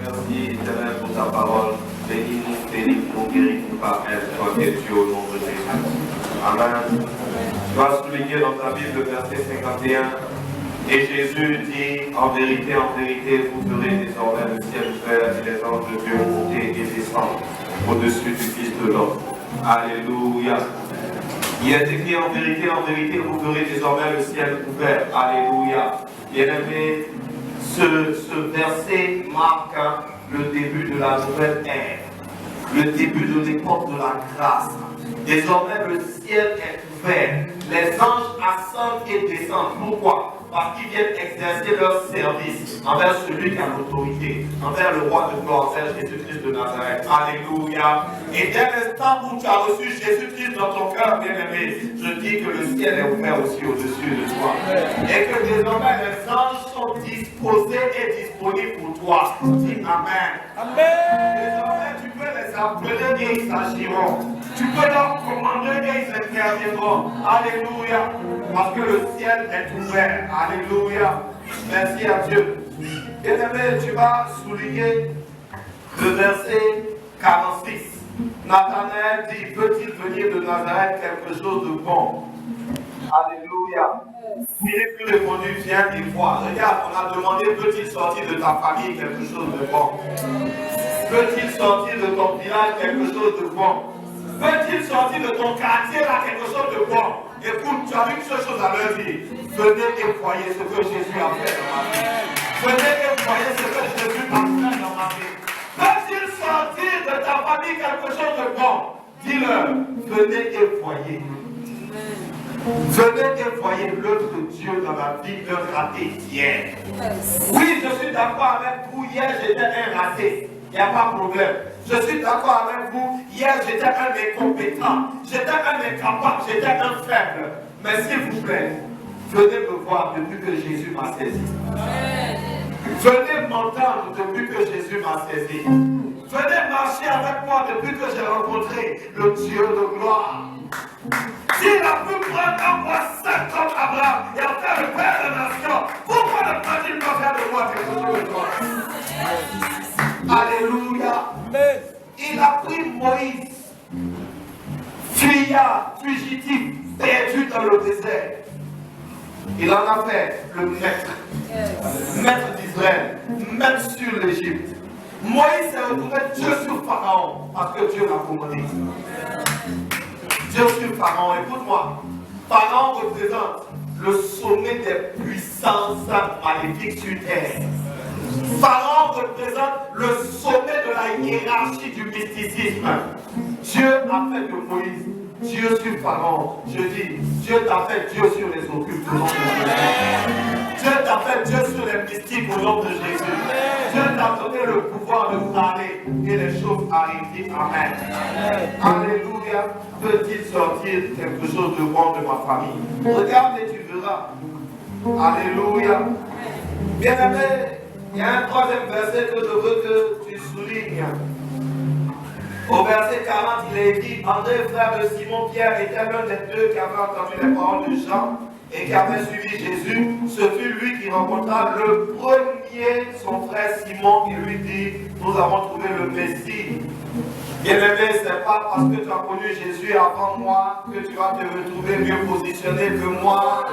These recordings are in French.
Merci, Éternel, pour ta parole. Bénis-nous, bénis-nous, guéris-nous par elle. Toi qui es Dieu au nom de Jésus. Amen. Tu vas souligner dans ta Bible le verset 51. Et Jésus dit, en vérité, vous verrez désormais le ciel ouvert et les anges de Dieu monter et descendre au-dessus du Fils de l'homme. Alléluia. Il est écrit en vérité, vous verrez désormais le ciel ouvert. Alléluia. Bien-aimé, ce verset marque le début de la nouvelle ère, le début de l'époque de la grâce. Désormais, le ciel est ouvert. Les anges ascendent et descendent. Pourquoi? Parce qu'ils viennent exercer leur service envers celui qui a l'autorité, envers le roi de gloire, envers Jésus-Christ de Nazareth. Alléluia. Et dès l'instant où tu as reçu Jésus-Christ dans ton cœur, bien-aimé, je dis que le ciel est ouvert aussi au-dessus de toi. Et que désormais les anges sont disposés et disponibles pour toi. Dis Amen. Amen. Désormais, tu peux les appeler et ils agiront. Tu peux leur commander et ils interviendront. Alléluia. Parce que le ciel est ouvert. Alléluia. Merci à Dieu. Bien-aimé, tu vas souligner le verset 46. Nathanaël dit, peut-il venir de Nazareth quelque chose de bon? Alléluia. Philippe lui répondu, viens et vois. Regarde, on a demandé, peut-il sortir de ta famille quelque chose de bon? Peut-il sortir de ton village quelque chose de bon? Peut-il sortir de ton quartier là quelque chose de bon? Écoute, tu as une seule chose à leur dire. Venez et voyez ce que Jésus a fait dans ma vie. Venez et voyez ce que Jésus a fait dans ma vie. Peut-il sortir de ta famille quelque chose de bon? Dis-leur, venez et voyez. Venez et voyez l'œuvre de Dieu dans ma vie, l'œuvre ratée hier. Oui, je suis d'accord avec vous, hier j'étais un raté. Il n'y a pas de problème. Je suis d'accord avec vous. Hier, j'étais un incompétent. J'étais un incapable. J'étais un faible. Mais s'il vous plaît, venez me voir depuis que Jésus m'a saisi. Venez m'entendre depuis que Jésus m'a saisi. Venez marcher avec moi depuis que j'ai rencontré le Dieu de gloire. S'il a pu prendre en moi 7 comme Abraham et en faire le père de la nation, pourquoi ne peut-il pas faire de moi quelque chose de toi? Alléluia. Il a pris Moïse, fuyard, fugitif, perdu dans le désert. Il en a fait le maître d'Israël, même sur l'Égypte. Moïse s'est retrouvé Dieu sur Pharaon, parce que Dieu l'a commandé. Dieu sur Pharaon, écoute-moi. Pharaon représente le sommet des puissances maléfiques sur terre. Pharaon représente le sommet de la hiérarchie du mysticisme. Dieu a fait de Moïse Dieu sur Pharaon. Je dis, Dieu t'a fait Dieu sur les occultes au nom de Jésus. Dieu t'a fait Dieu sur les mystiques au nom de Jésus. Dieu t'a donné le pouvoir de parler et les choses arrivent. Amen. Alléluia. Peut-il sortir quelque chose de bon de ma famille? Regarde et tu verras. Alléluia. Bien-aimé, il y a un troisième verset que je veux que tu soulignes. Au verset 40, il est écrit, André, frère de Simon-Pierre, était l'un des deux qui avait entendu les paroles de Jean et qui avait suivi Jésus. Ce fut lui qui rencontra le premier son frère Simon et lui dit, nous avons trouvé le Messie. Bien-aimé, ce n'est pas parce que tu as connu Jésus avant moi que tu vas te retrouver mieux positionné que moi.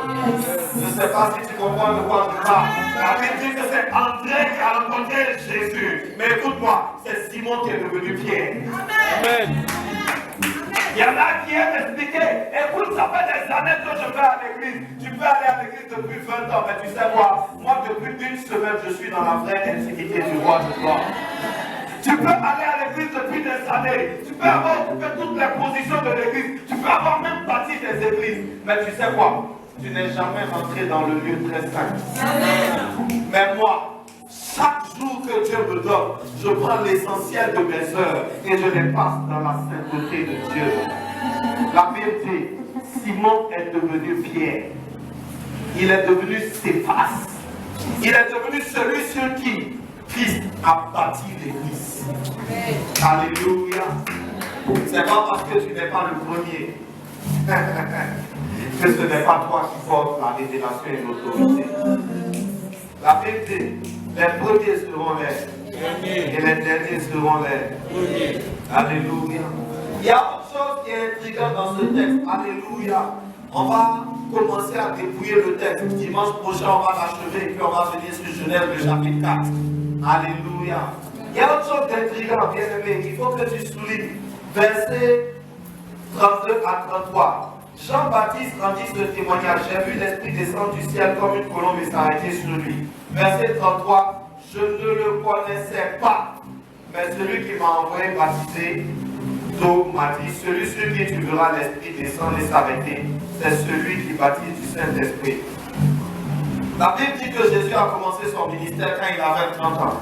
Je ne sais pas si tu comprends de quoi je parle. La Bible dit que c'est André qui a rencontré Jésus. Mais écoute-moi, c'est Simon qui est devenu Pierre. Amen. Il y en a qui aiment expliquer. Écoute, ça fait des années que je vais à l'église. Tu peux aller à l'église depuis 20 ans, mais tu sais quoi? Moi, depuis une semaine, je suis dans la vraie intimité du roi de gloire. Tu peux aller à l'église depuis des années. Tu peux avoir occupé toutes les positions de l'église. Tu peux avoir même bâti des églises. Mais tu sais quoi? Tu n'es jamais rentré dans le lieu très saint. Mais moi, chaque jour que Dieu me donne, je prends l'essentiel de mes heures et je les passe dans la sainteté de Dieu. La Bible dit, Simon est devenu Pierre. Il est devenu Céphas. Il est devenu celui sur qui Christ a bâti l'église. Alléluia. C'est pas parce que tu n'es pas le premier que ce n'est pas toi qui portes la révélation et l'autorité. La Bible dit, les premiers seront les Et les derniers seront les premiers. Alléluia. Il y a autre chose qui est intrigante dans ce texte. Alléluia. On va commencer à dépouiller le texte. Dimanche prochain, on va l'achever et puis on va venir sur Genèse, le chapitre 4. Alléluia. Il y a autre chose d'intrigant, bien aimé. Il faut que tu soulignes. Versets 32 à 33. Jean-Baptiste rendit ce témoignage. J'ai vu l'Esprit descendre du ciel comme une colombe et s'arrêter sur lui. Verset 33. Je ne le connaissais pas. Mais celui qui m'a envoyé baptiser, donc m'a dit, celui sur qui tu verras l'Esprit descendre et s'arrêter, c'est celui qui baptise du Saint-Esprit. La Bible dit que Jésus a commencé son ministère quand il avait 30 ans.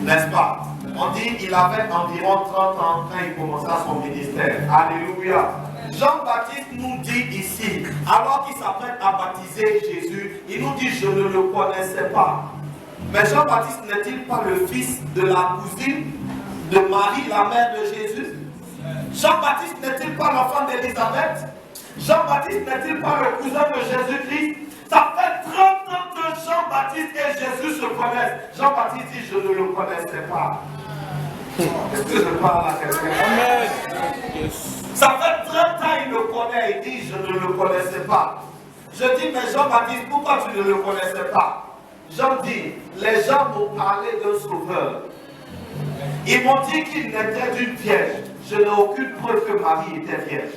N'est-ce pas? On dit qu'il avait environ 30 ans quand il commença son ministère. Alléluia. Jean-Baptiste nous dit ici, alors qu'il s'apprête à baptiser Jésus, il nous dit, je ne le connaissais pas. Mais Jean-Baptiste n'est-il pas le fils de la cousine de Marie, la mère de Jésus? Jean-Baptiste n'est-il pas l'enfant d'Élisabeth? Jean-Baptiste n'est-il pas le cousin de Jésus-Christ? Ça fait 30 ans que Jean-Baptiste et Jésus se connaissent. Jean-Baptiste dit, je ne le connaissais pas. Est-ce que je parle à quelqu'un? Amen. Ça fait 30 ans il le connaît. Il dit, je ne le connaissais pas. Je dis, mais Jean-Baptiste, pourquoi tu ne le connaissais pas? Jean dit, les gens m'ont parlé d'un sauveur. Ils m'ont dit qu'il n'était d'une vierge. Je n'ai aucune preuve que Marie était vierge.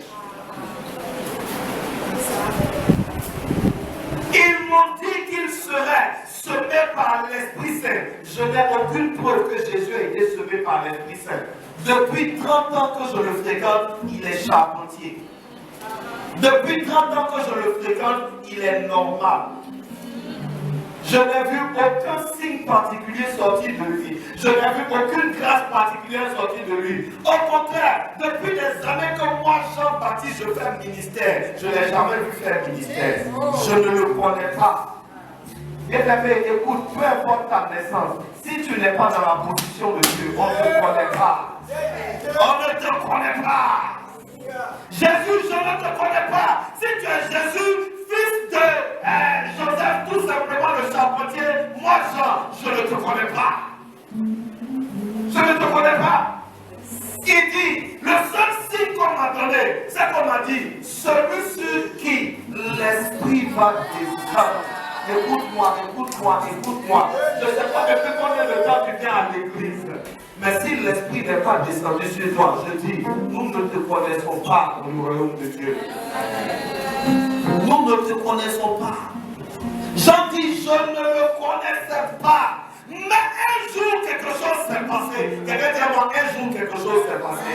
Ils m'ont dit qu'il serait semé par l'Esprit Saint. Je n'ai aucune preuve que Jésus a été semé par l'Esprit Saint. Depuis 30 ans que je le fréquente, il est charpentier. Depuis 30 ans que je le fréquente, il est normal. Je n'ai vu aucun signe particulier sortir de lui. Je n'ai vu aucune grâce particulière sortir de lui. Au contraire, depuis des années que moi, Jean-Baptiste, je fais ministère, je ne l'ai jamais vu faire ministère. Je ne le connais pas. Bien-aimé, écoute, peu importe ta naissance, si tu n'es pas dans la position de Dieu, on ne te connaît pas. On ne te connaît pas. Jésus, je ne te connais pas. Si tu es Jésus, fils de Joseph, tout simplement le charpentier, moi Jean, je ne te connais pas. Je ne te connais pas. Il dit, le seul signe qu'on m'a donné, c'est qu'on m'a dit, celui sur qui l'Esprit va descendre. Écoute-moi, écoute-moi, écoute-moi. Je ne sais pas depuis combien de temps tu viens à l'église. Mais si l'Esprit n'est pas descendu sur toi, je dis, nous ne te connaissons pas dans le royaume de Dieu. Nous ne te connaissons pas. Jean dit, je ne le connaissais pas. Mais un jour, quelque chose s'est passé. Quelqu'un dit à moi, un jour, quelque chose s'est passé.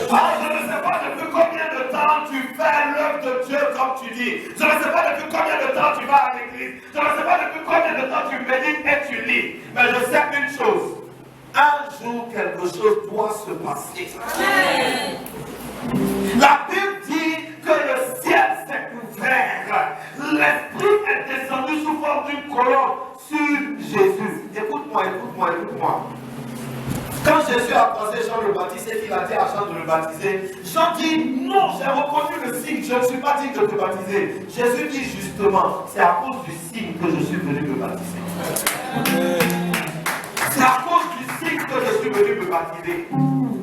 Alors, je ne sais pas depuis combien de temps tu fais l'œuvre de Dieu comme tu dis. Je ne sais pas depuis combien de temps tu vas à l'église. Je ne sais pas depuis combien de temps tu médites et tu lis. Mais je sais une chose. Un jour, quelque chose doit se passer. La Bible dit que le ciel s'est ouvert. L'Esprit est descendu sous forme d'une colombe sur Jésus. Écoute-moi, écoute-moi, écoute-moi. Quand Jésus a passé Jean le Baptiste et qu'il a dit à Jean de le baptiser, Jean dit, non, j'ai reconnu le signe, je ne suis pas digne de te baptiser. Jésus dit justement, c'est à cause du signe que je suis venu me baptiser. C'est à cause du signe que je suis venu me baptiser.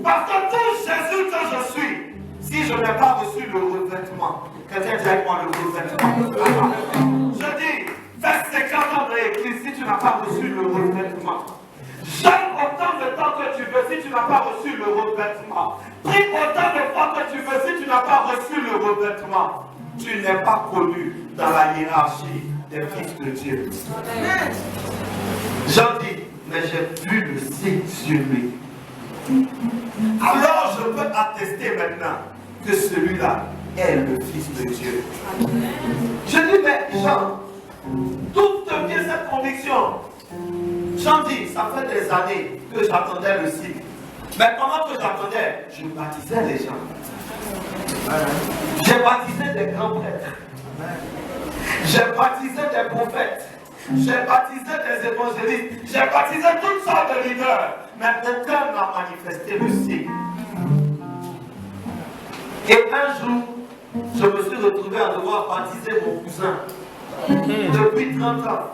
Parce que tout Jésus que je suis, si je n'ai pas reçu le revêtement, quelqu'un dit avec moi le revêtement. Je dis, fais 50 ans de l'église si tu n'as pas reçu le revêtement. Jeûne autant de temps que tu veux si tu n'as pas reçu le revêtement. Prie autant de fois que tu veux si tu n'as pas reçu le revêtement. Tu n'es pas connu dans la hiérarchie des fils de Dieu. Jean dit, mais j'ai vu le signe sur lui. Alors je peux attester maintenant que celui-là est le Fils de Dieu. Je dis, mais Jean, d'où te vient cette conviction? Jean dit, ça fait des années que j'attendais le signe. Mais pendant que j'attendais, je baptisais les gens. J'ai baptisé des grands prêtres. J'ai baptisé des prophètes. J'ai baptisé des évangélistes. J'ai baptisé toutes sortes de leaders. Mais aucun n'a manifesté le signe. Et un jour, je me suis retrouvé à devoir baptiser mon cousin. Depuis 30 ans.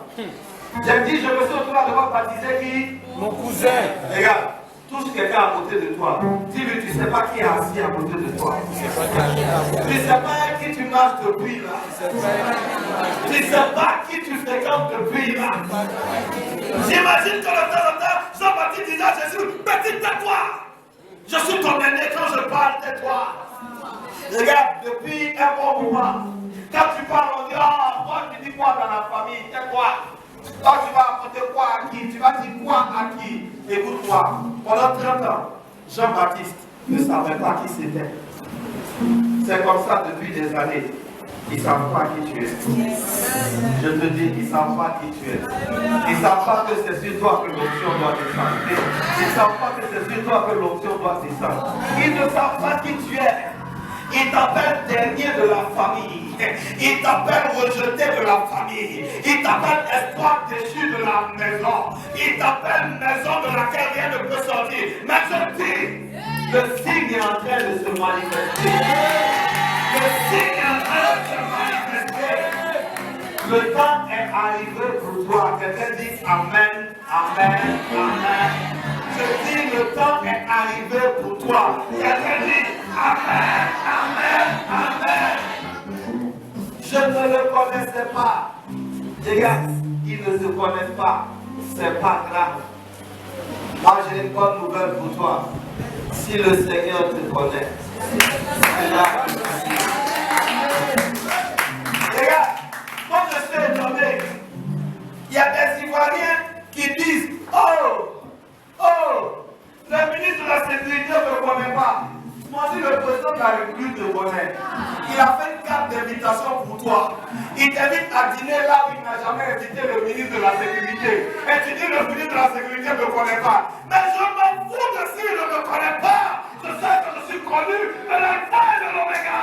J'ai dit, je me suis retrouvé à devoir baptiser qui? Mon cousin. Regarde, touche quelqu'un à côté de toi. Dis-lui, tu ne sais pas qui est assis à côté de toi. Tu ne sais pas qui tu marches depuis là. Tu ne sais pas qui tu fréquentes depuis là. J'imagine que de temps en temps, Jean-Baptiste disait à Jésus, petit tais-toi. Je suis ton aîné quand je parle, tais-toi. Regarde, depuis un bon moment, quand tu parles, on dit, ah, moi tu dis quoi dans la famille, tais-toi. Toi, tu vas apporter quoi à qui? Tu vas dire quoi à qui? Écoute-moi, pendant 30 ans, Jean-Baptiste ne savait pas qui c'était. C'est comme ça depuis des années. Ils ne savent pas qui tu es. Je te dis, ils ne savent pas qui tu es. Ils ne savent pas que c'est sur toi que l'onction doit descendre. Ils ne savent pas que c'est sur toi que l'onction doit descendre. Ils ne savent pas qui tu es. Ils t'appellent dernier de la famille. Ils t'appellent rejeté de la famille. Ils t'appellent espoir déchu de la maison. Ils t'appellent maison de laquelle rien ne peut sortir. Mais je dis, le signe est en train de se manifester. Le signe est en train de se manifester. Le temps est arrivé pour toi. Quelqu'un dit Amen, Amen, Amen. Je dis, le temps est arrivé pour toi. Quelqu'un dit Amen, Amen, Amen. Je ne le connaissais pas. Regarde, ils ne se connaissent pas. C'est pas grave. Moi, j'ai une bonne nouvelle pour toi. Si le Seigneur te connaît, c'est là. Regarde, moi je suis étonné. Il y a des Ivoiriens qui disent Oh, le ministre de la Sécurité ne me connaît pas. Moi, si le président de la République te connaît, il a fait une carte d'invitation pour toi. Il t'invite à dîner là où il n'a jamais invité le ministre de la Sécurité. Et tu dis le ministre de la Sécurité ne me connaît pas. Mais je m'en fous de s'il ne me connaît pas. Je sais que je suis connu de l'alpha et de l'oméga.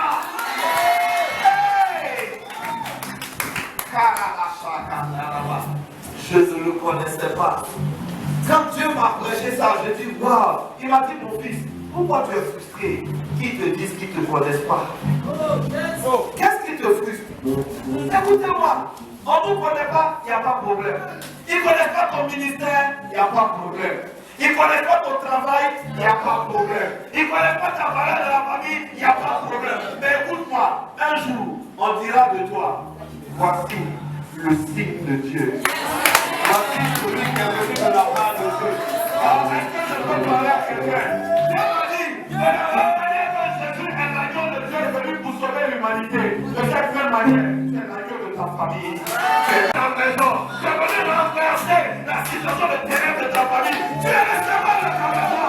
Je ne le connaissais pas. Quand Dieu m'a prêché ça, je dis waouh. Il m'a dit mon fils, pourquoi tu es frustré? Qui te disent qu'ils ne te connaissent pas? Qu'est-ce qui te frustre? Écoutez-moi, on ne vous connaît pas, il n'y a pas de problème. Ils ne connaissent pas ton ministère, il n'y a pas de problème. Ils ne connaissent pas ton travail, il n'y a pas de problème. Ils ne connaissent pas ta valeur de la famille, il n'y a pas de problème. Mais écoute-moi, un jour, on dira de toi, voici le signe de Dieu. Voici celui qui est venu de la part de Dieu. Alors, est-ce que je peux parler à quelqu'un? Dieu m'a dit, de la même manière que Jésus est l'agneau de Dieu est venu pour sauver l'humanité, de cette même manière, c'est l'agneau de ta famille, c'est ta maison. Tu es venu renverser la situation de ténèbres de ta famille. Tu es recevable de ta maison.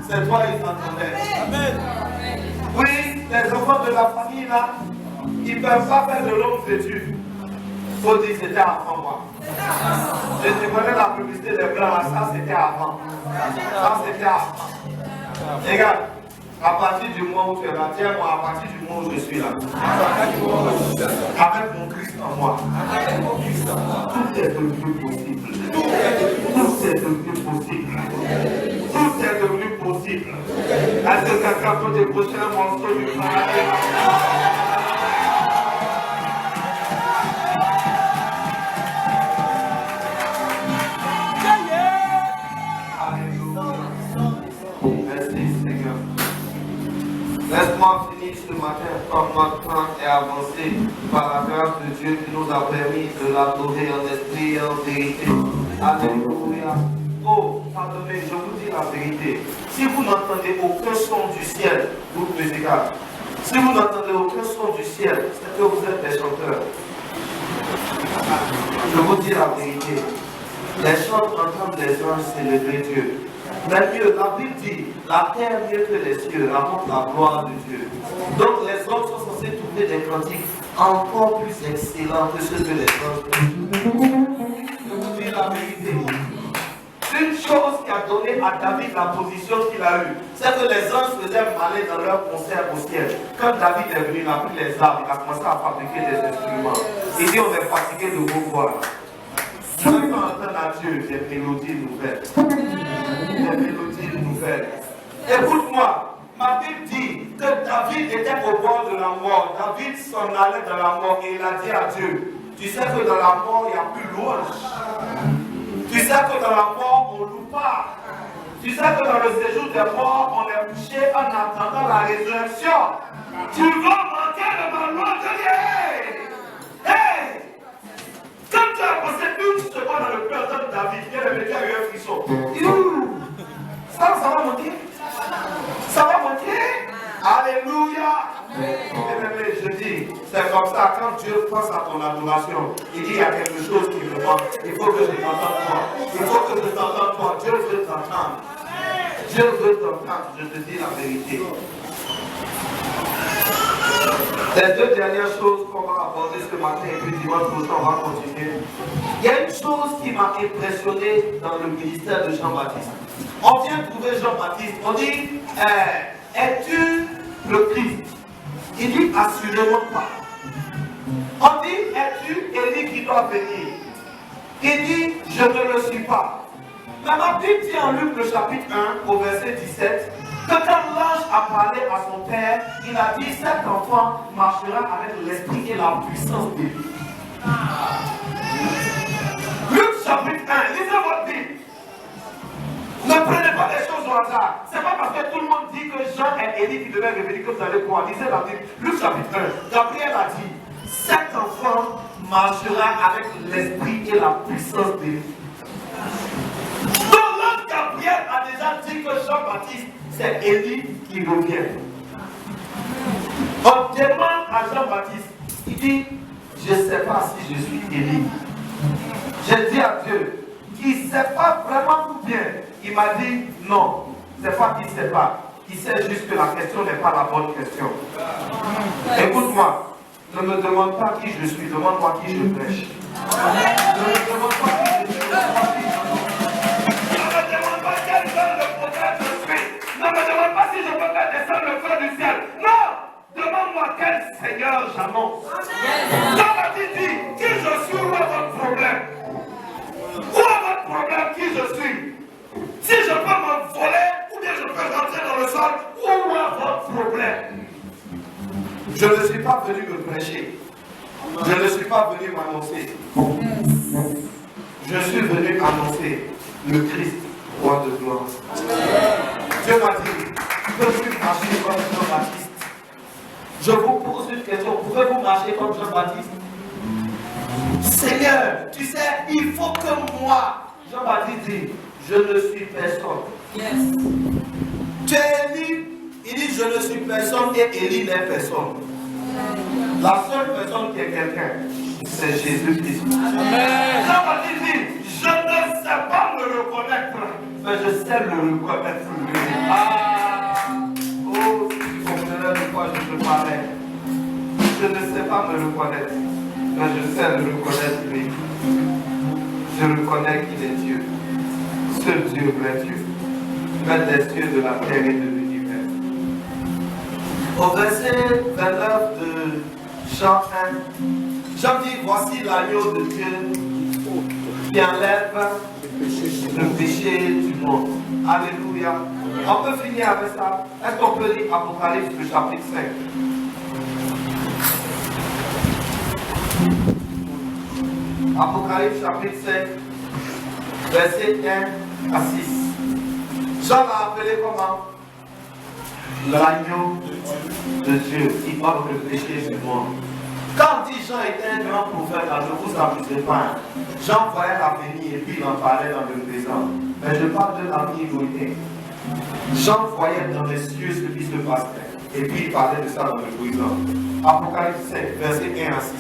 C'est toi, ils s'entendaient. Amen. Oui, les enfants de la famille là, ils ne peuvent pas faire de longues études. Il faut dire que c'était avant moi. Je te connais la publicité des blancs, ça c'était avant. Ça c'était avant. Regarde, à partir du moment où tu es là, tiens-moi, à partir du moment où je suis là, avec mon Christ en moi, tout est devenu possible. Tout est devenu possible. Tout est devenu possible. Est-ce que quelqu'un peut décrocher un morceau du paradis? Laisse-moi finir ce matin comme notre temps est avancé par la grâce de Dieu qui nous a permis de l'adorer en esprit et en vérité. Alléluia. Oh, pardonnez, je vous dis la vérité. Si vous n'entendez aucun son du ciel, groupe musical, si vous n'entendez aucun son du ciel, c'est que vous êtes des chanteurs. Je vous dis la vérité. Les chants entendent les anges célébrer Dieu. Mais mieux, la Bible dit, la terre mieux que les cieux raconte la gloire de Dieu. Donc les hommes sont censés trouver des cantiques encore plus excellents que ceux que les anges. Je vous dis la vérité. Une chose qui a donné à David la position qu'il a eue, c'est que les anges faisaient malin dans leur concert au ciel. Quand David est venu, il a pris les armes, il a commencé à fabriquer des instruments. Il dit, on est fatigué de vous voir. Je veux entendre à Dieu des mélodies nouvelles. Des mélodies nouvelles. Écoute-moi, ma Bible dit, que David était au bord de la mort. David s'en allait dans la mort et il a dit à Dieu, tu sais que dans la mort, il n'y a plus louange. Tu sais que dans la mort, on ne loue pas. Tu sais que dans le séjour des morts, on est couché en attendant la résurrection. Tu vas manquer de ma louange de Dieu. Hey! Quand tu as passé une seconde dans le cœur de David, tu as eu un frisson. Ça va monter? Ça va monter? Alléluia! Je dis, c'est comme ça, quand Dieu pense à ton adoration, il dit il y a quelque chose qui me manque. Il faut que je t'entende toi. Il faut que je t'entende toi. Dieu veut t'entendre. Dieu veut t'entendre. Je te dis la vérité. Les deux dernières choses qu'on va aborder ce matin et puis dimanche prochain, on va continuer. Il y a une chose qui m'a impressionné dans le ministère de Jean-Baptiste. On vient trouver Jean-Baptiste, on dit, es-tu le Christ? Il dit, assurément pas. On dit, es-tu Élie qui doit venir? Il dit, je ne le suis pas. Mais ma Bible dit en Luc le chapitre 1 au verset 17, que quand l'ange a parlé à son père, il a dit, cet enfant marchera avec l'esprit et la puissance de Dieu. Luc chapitre 1, lisez votre Bible. Ne prenez pas des choses au hasard. Ce n'est pas parce que tout le monde dit que Jean est Élie qui devait revenir que vous allez croire. Lisez la Bible. Luc chapitre 1. Gabriel a dit, cet enfant marchera avec l'esprit et la puissance de Dieu. Donc là, Gabriel a déjà dit que Jean-Baptiste, c'est Élie qui revient. On demande à Jean-Baptiste, il dit, je ne sais pas si je suis Élie. J'ai dit à Dieu, il ne sait pas vraiment tout bien. Il m'a dit, non, c'est pas qu'il ne sait pas. Il sait juste que la question n'est pas la bonne question. Écoute-moi, ne me demande pas qui je suis, demande-moi qui je prêche. Ne me demande pas qui je suis, demande-moi qui je prêche. Ne me demande pas quel genre de prophète je suis. Ne me demande pas si je peux faire descendre le feu du ciel. Non! Demande-moi quel Seigneur j'annonce. Jean-Baptiste dit, qui je suis, où est votre problème? Où est votre problème, qui je suis? Si je peux m'envoler, ou bien je peux rentrer dans le sol, où est votre problème? Je ne suis pas venu me prêcher. Je ne suis pas venu m'annoncer. Je suis venu annoncer le Christ, roi de gloire. Dieu m'a dit, peux-tu marcher comme Jean-Baptiste? Je vous pose une question, pouvez-vous marcher comme Jean-Baptiste? Seigneur, tu sais, il faut que moi, Jean-Baptiste dit, je ne suis personne. Yes. Tu es Élie, il dit je ne suis personne et Élie n'est personne. La seule personne qui est quelqu'un, c'est Jésus-Christ. Jean-Baptiste dit, je ne sais pas me reconnaître, mais je sais le reconnaître. Ah, oh, si tu comprenais de quoi je te parlais. Je ne sais pas me reconnaître, mais je sais le reconnaître lui. Je reconnais qu'il est Dieu. Seul Dieu, vrai Dieu, maître des cieux, de la terre et de l'univers. Au verset 29 de Jean 1, Jean dit, voici l'agneau de Dieu qui enlève le péché du monde. Alléluia. On peut finir avec ça. Est-ce qu'on peut lire Apocalypse, le chapitre 5? Apocalypse, chapitre 5, verset 1 à 6. Jean l'a appelé comment? L'agneau de Dieu qui ôte le péché du monde. Quand on dit Jean était un grand prophète, ne vous amusez pas. Jean voyait l'avenir et puis il en parlait dans le présent. Mais je parle de l'avenir lointain. Jean voyait dans les cieux ce qui se passait. Et puis il parlait de ça dans le présent. Apocalypse 5, verset 1 à 6.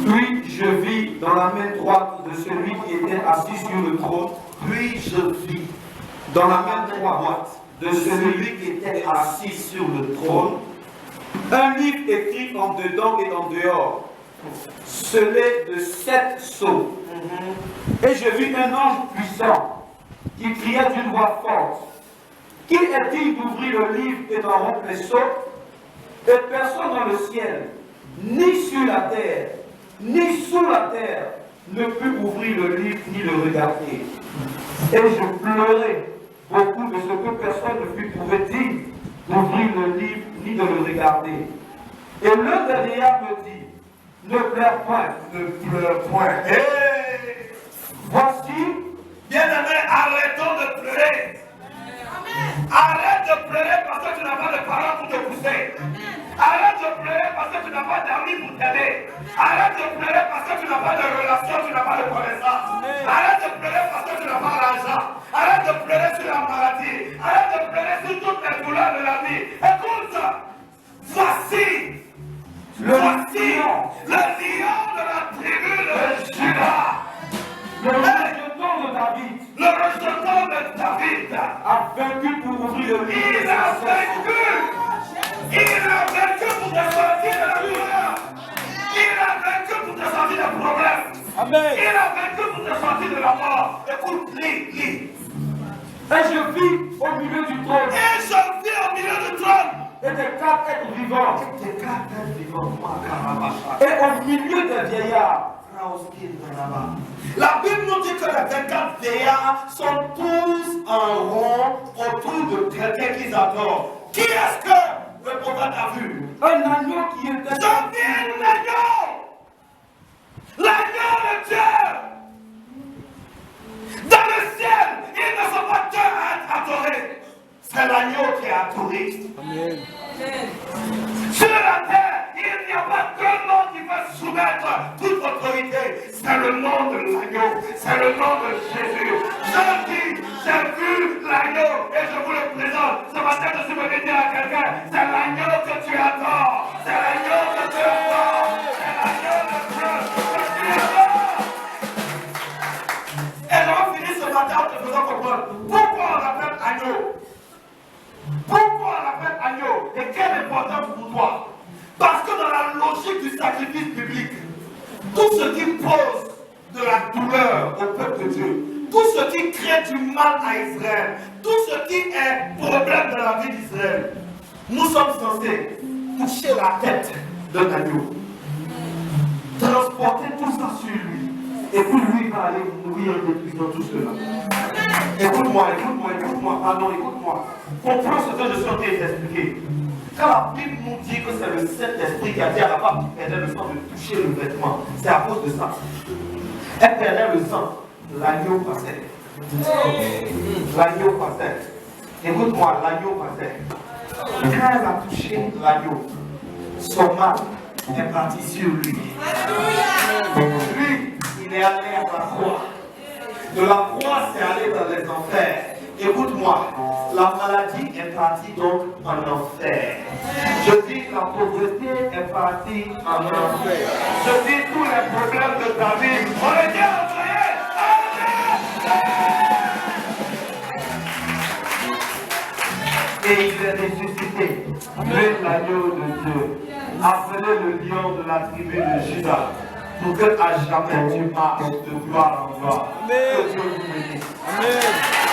Puis je vis dans la main droite de celui qui était assis sur le trône. Puis je vis dans la main droite de celui qui était assis sur le trône un livre écrit en dedans et en dehors, scellé de 7 sceaux. Et je vis un ange puissant qui criait d'une voix forte. Qui est-il d'ouvrir le livre et d'en rompre les sceaux? Et personne dans le ciel, ni sur la terre, ni sous la terre, ne put ouvrir le livre ni le regarder. Et je pleurais beaucoup de ce que personne ne fut trouvé digne d'ouvrir le livre ni de le regarder. Et l'un des vieillards me dit, ne pleure point. Ne pleure point. Hey! Voici, Bien-aimé, arrêtons de pleurer. Arrête de pleurer parce que tu n'as pas de parents pour te pousser. Arrête de pleurer parce que tu n'as pas d'amis pour t'aider. Arrête de pleurer parce que tu n'as pas de relation, tu n'as pas de connaissance. Arrête de pleurer parce que tu n'as pas d'argent. Arrête de pleurer sur la maladie. Arrête de pleurer sur toutes les douleurs de la vie. Écoute, voici le lion de la tribu de Juda. le rejeton de David Le rejeton de David a vaincu pour ouvrir le livre. Il a vaincu. Il a vaincu pour te sortir de la douleur. Il a vaincu pour te sortir des problèmes. Amen. Il a vaincu pour te sortir de la mort. Écoute, lis. Et je vis au milieu du trône. Et je vis au milieu du trône. Et des 4 êtres vivants. Des 4 êtres vivants. Et au milieu des vieillards. La Bible nous dit que les 24 vieillards sont tous en rond autour de quelqu'un qu'ils adorent. Qui est-ce que le prophète a vu? Un agneau qui était. Je vis l'agneau! L'agneau de Dieu! Dans le ciel, ils ne sont pas deux à être adorés. C'est l'agneau qui est adoré. Amen. Sur la terre, il n'y a pas qu'un nom qui va soumettre toute autorité. C'est le nom de l'agneau. C'est le nom de Jésus. Je dis, j'ai vu l'agneau et je vous le présente. Ce matin, je suis venu dire à quelqu'un, c'est l'agneau que tu adores. C'est l'agneau que tu adores. C'est l'agneau de Dieu que tu adores. Et je vais finir ce matin en te faisant comprendre pourquoi on l'appelle agneau. Pourquoi on l'appelle agneau? Et quelle importance pour toi? Parce que dans la logique du sacrifice biblique, tout ce qui pose de la douleur au peuple de Dieu, tout ce qui crée du mal à Israël, tout ce qui est problème dans la vie d'Israël, nous sommes censés toucher la tête d'un agneau, transporter tout ça sur lui, et puis lui va aller mourir en détruisant tout cela. Écoute-moi, pardon, écoute-moi. Comprends ce que je suis en train d'expliquer. Quand la Bible nous dit que c'est le Saint-Esprit qui a dit à la femme qui perdait le sang de toucher le vêtement, c'est à cause de ça. Elle perdait le sang, l'agneau passait. L'agneau passait. Écoute-moi, l'agneau passait. Quand elle a touché l'agneau, son mal est parti sur lui. Lui, il est allé à la croix. De la croix, c'est aller dans les enfers. Écoute-moi, la maladie est partie donc en enfer. Je dis la pauvreté est partie en enfer. Je dis tous les problèmes de ta vie. On les dit à envoyer. Et il est ressuscité. Le l'agneau de Dieu. Appelé le lion de la tribu de Juda. Pour que à jamais tu marches de gloire en gloire. Que Dieu vous bénisse. Amen.